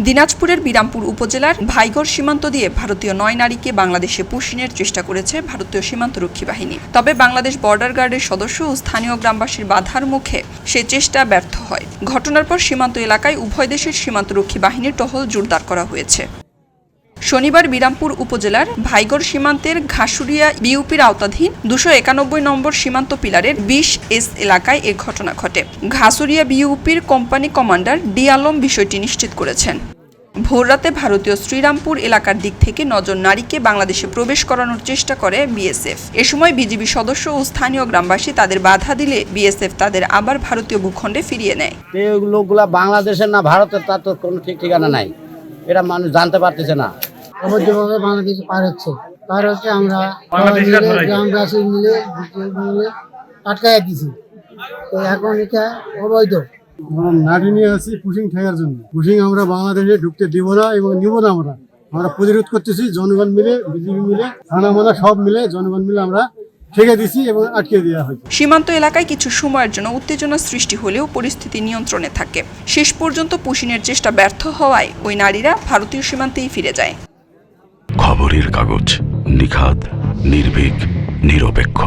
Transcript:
দিনাজপুরের বিরামপুর উপজেলার ভাইগড় সীমান্ত দিয়ে ভারতীয় ৯ নারীকে বাংলাদেশে পুষিনের চেষ্টা করেছে ভারতীয় সীমান্তরক্ষী বাহিনী। তবে বাংলাদেশ বর্ডার গার্ডের সদস্য ও স্থানীয় গ্রামবাসীর বাধার মুখে সে চেষ্টা ব্যর্থ হয়। ঘটনার পর সীমান্ত এলাকায় উভয় দেশের সীমান্তরক্ষী বাহিনীর টহল জোরদার করা হয়েছে। শনিবার বিরামপুর উপজেলার ভাইগড় সীমান্তের ঘাসুরিয়া বিউপির আওতাধীন ২৯১ নম্বর সীমান্ত পিলারের ২০S এলাকায় এ ঘটনা ঘটে। ঘাসুরিয়া বিউপির কোম্পানি কমান্ডার ডি আলম বিষয়টি নিশ্চিত করেছেন। ভোররাতে ভারতীয় শ্রীরামপুর এলাকার দিক থেকে ৯ জন নারীকে বাংলাদেশে প্রবেশ করানোর চেষ্টা করে বিএসএফ। এ সময় বিজিবি সদস্য ও স্থানীয় গ্রামবাসী তাদের বাধা দিলে বিএসএফ তাদের আবার ভারতীয় ভূখণ্ডে ফিরিয়ে নেয়। এই লোকগুলা বাংলাদেশের না ভারতের তার তো কোনো ঠিক ঠিকানা নাই, এটা মানুষ জানতে পারতেছে না। অবৈধভাবে বাংলাদেশে পার হচ্ছে আমরা গ্রামবাসী মিলে আটকায় দিছি। তো এখন এটা অবৈধ। নারী নিয়ে আসি পুশিং ঠেকার জন্য। পুশিং আমরা বাংলাদেশে ঢুকতে দিব না এবং নিব না। আমরা প্রতিরোধ করতেছি, জনগণ মিলে, বিজিবি মিলে, থানা মানা সব মিলে, জনগণ মিলে আমরা ঠেকে দিছি এবং আটকে দেওয়া হয়েছে। সীমান্ত এলাকায় কিছু সময়ের জন্য উত্তেজনা সৃষ্টি হলেও পরিস্থিতি নিয়ন্ত্রণে থাকে। শেষ পর্যন্ত পুশিনের চেষ্টা ব্যর্থ হওয়ায় ওই নারীরা ভারতীয় সীমান্তেই ফিরে যায়। খবরের কাগজ, নিখাত, নির্ভীক, নিরপেক্ষ।